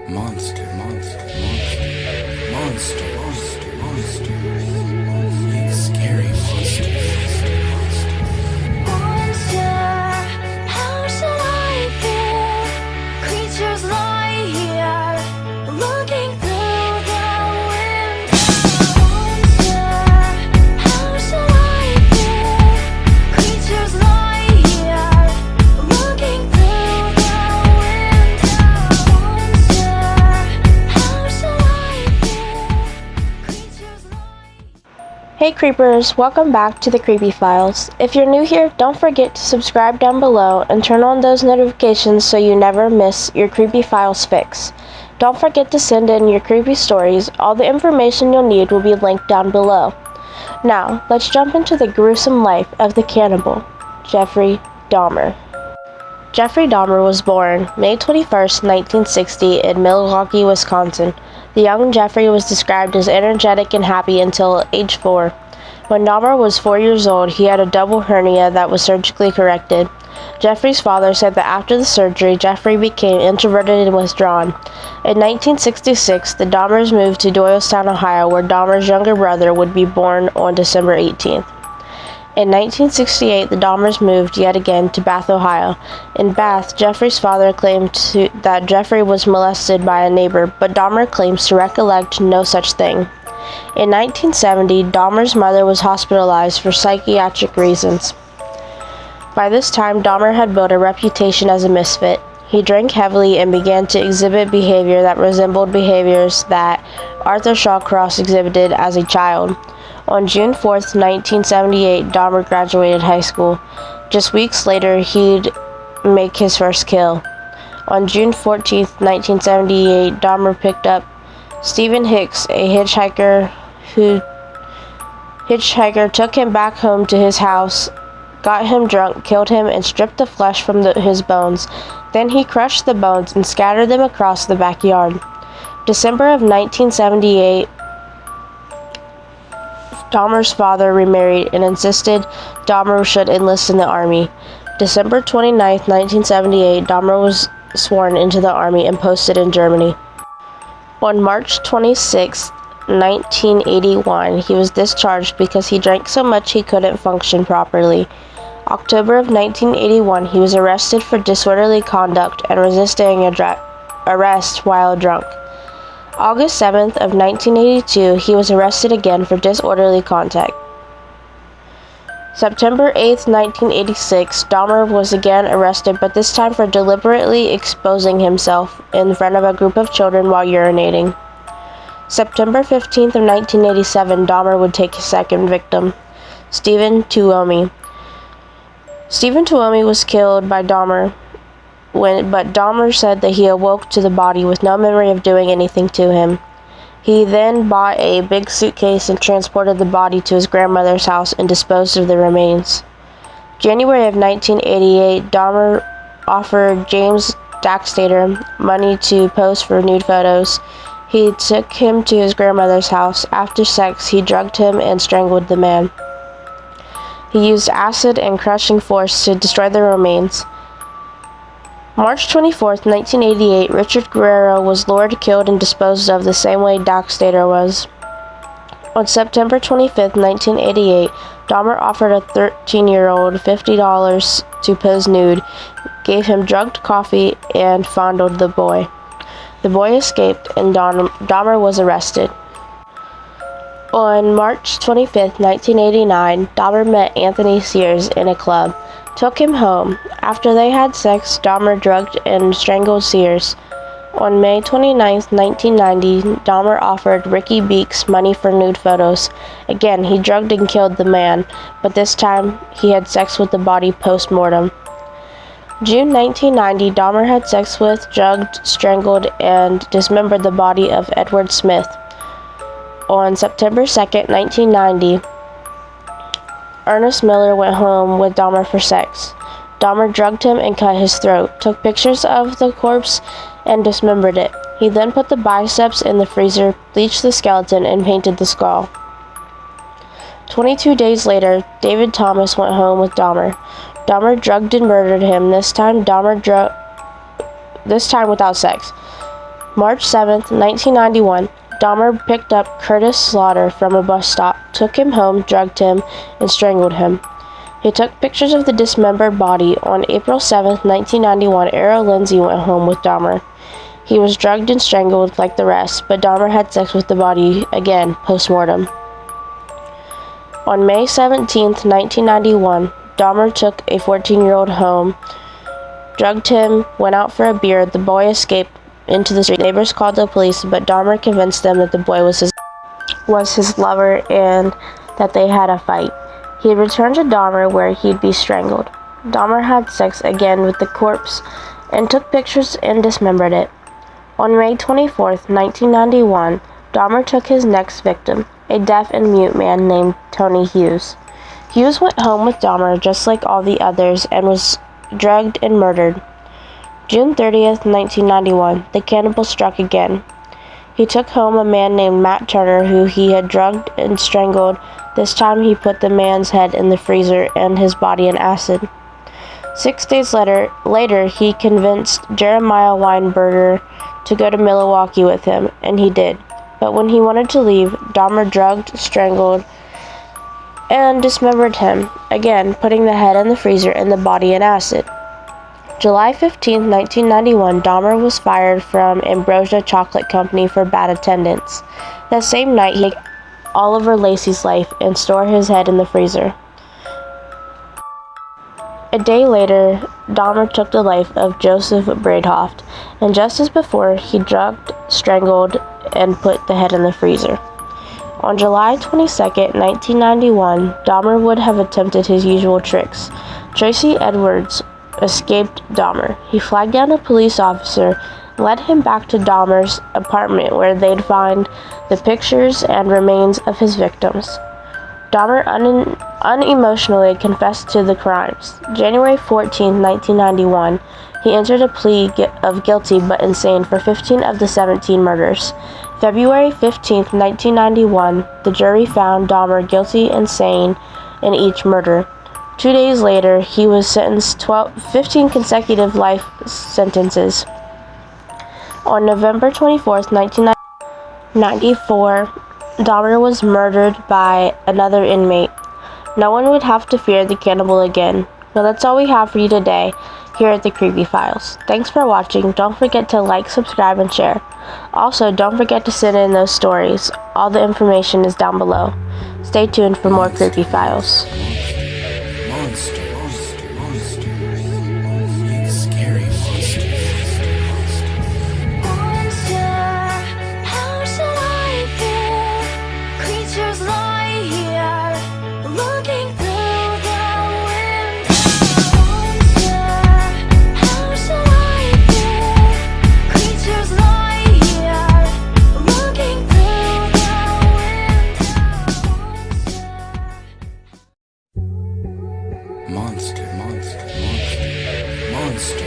Monster, monster, monster, monster, monster, monster, monster, scary monster, monster, Monster, how should I feel? Creatures lie here, looking through the window. Monster, how should I feel? Creatures lie here, looking through the window. Monster, how should I feel? Creatures lie. Hey creepers, welcome back to the Creepy Files. If you're new here, don't forget to subscribe down below and turn on those notifications so you never miss your Creepy Files fix. Don't forget to send in your creepy stories. All the information you'll need will be linked down below. Now, let's jump into the gruesome life of the cannibal, Jeffrey Dahmer. Jeffrey Dahmer was born May 21st, 1960 in Milwaukee, Wisconsin. The young Jeffrey was described as energetic and happy until age 4. When Dahmer was 4 years old, he had a double hernia that was surgically corrected. Jeffrey's father said that after the surgery, Jeffrey became introverted and withdrawn. In 1966, the Dahmers moved to Doylestown, Ohio, where Dahmer's younger brother would be born on December 18th. In 1968, the Dahmers moved yet again to Bath, Ohio. In Bath, Jeffrey's father claimed that Jeffrey was molested by a neighbor, but Dahmer claims to recollect no such thing. In 1970, Dahmer's mother was hospitalized for psychiatric reasons. By this time, Dahmer had built a reputation as a misfit. He drank heavily and began to exhibit behavior that resembled behaviors that Arthur Shawcross exhibited as a child. On June 4, 1978, Dahmer graduated high school. Just weeks later, he'd make his first kill. On June 14, 1978, Dahmer picked up Stephen Hicks, a hitchhiker, took him back home to his house, got him drunk, killed him, and stripped the flesh from his bones. Then he crushed the bones and scattered them across the backyard. December of 1978, Dahmer's father remarried and insisted Dahmer should enlist in the army. December 29, 1978, Dahmer was sworn into the army and posted in Germany. On March 26, 1981, he was discharged because he drank so much he couldn't function properly. October of 1981, he was arrested for disorderly conduct and resisting arrest while drunk. August 7th of 1982, he was arrested again for disorderly conduct. September 8th, 1986, Dahmer was again arrested, but this time for deliberately exposing himself in front of a group of children while urinating. September 15th of 1987, Dahmer would take his second victim, Stephen Tuomi. Stephen Tuomi was killed by Dahmer, but Dahmer said that he awoke to the body with no memory of doing anything to him. He then bought a big suitcase and transported the body to his grandmother's house and disposed of the remains. January of 1988, Dahmer offered James Daxtater money to pose for nude photos. He took him to his grandmother's house. After sex, he drugged him and strangled the man. He used acid and crushing force to destroy the remains. March 24, 1988, Richard Guerrero was lured, killed, and disposed of the same way Daxtater was. On September 25, 1988, Dahmer offered a 13-year-old $50 to pose nude, gave him drugged coffee, and fondled the boy. The boy escaped, and Dahmer was arrested. On March 25, 1989, Dahmer met Anthony Sears in a club, took him home. After they had sex, Dahmer drugged and strangled Sears. On May 29, 1990, Dahmer offered Ricky Beeks money for nude photos. Again, he drugged and killed the man, but this time he had sex with the body post-mortem. June 1990, Dahmer had sex with, drugged, strangled, and dismembered the body of Edward Smith. On September 2, 1990, Ernest Miller went home with Dahmer for sex. Dahmer drugged him and cut his throat, took pictures of the corpse, and dismembered it. He then put the biceps in the freezer, bleached the skeleton, and painted the skull. 22 days later, David Thomas went home with Dahmer. Dahmer drugged and murdered him, this time without sex. March 7th, 1991, Dahmer picked up Curtis Slaughter from a bus stop, took him home, drugged him, and strangled him. He took pictures of the dismembered body. On April 7th, 1991, Errol Lindsay went home with Dahmer. He was drugged and strangled like the rest, but Dahmer had sex with the body again, post-mortem. On May 17th, 1991, Dahmer took a 14-year-old home, drugged him, went out for a beer. The boy escaped into the street. Neighbors called the police, but Dahmer convinced them that the boy was his lover and that they had a fight. He returned to Dahmer where he'd be strangled. Dahmer had sex again with the corpse and took pictures and dismembered it. On May 24th, 1991, Dahmer took his next victim, a deaf and mute man named Tony Hughes. Hughes went home with Dahmer just like all the others and was drugged and murdered. June 30th, 1991, the cannibal struck again. He took home a man named Matt Turner who he had drugged and strangled. This time he put the man's head in the freezer and his body in acid. 6 days later, he convinced Jeremiah Weinberger to go to Milwaukee with him, and he did. But when he wanted to leave, Dahmer drugged, strangled, and dismembered him, again putting the head in the freezer and the body in acid. July 15, 1991, Dahmer was fired from Ambrosia Chocolate Company for bad attendance. That same night, he took Oliver Lacey's life and stored his head in the freezer. A day later, Dahmer took the life of Joseph Bradehoft, and just as before, he drugged, strangled, and put the head in the freezer. On July 22, 1991, Dahmer would have attempted his usual tricks. Tracy Edwards escaped Dahmer. He flagged down a police officer and led him back to Dahmer's apartment where they'd find the pictures and remains of his victims. Dahmer unemotionally confessed to the crimes. January 14, 1991, he entered a plea of guilty but insane for 15 of the 17 murders. February 15, 1991, the jury found Dahmer guilty and insane in each murder. 2 days later, he was sentenced 15 consecutive life sentences. On November 24, 1994, Dahmer was murdered by another inmate. No one would have to fear the cannibal again. Well, that's all we have for you today here at the Creepy Files. Thanks for watching. Don't forget to like, subscribe, and share. Also, don't forget to send in those stories. All the information is down below. Stay tuned for more Creepy Files. Scary Monster, how should I feel? Creatures lie here, looking through the window. Monster, how should I feel? Creatures lie here, looking through the window. monster.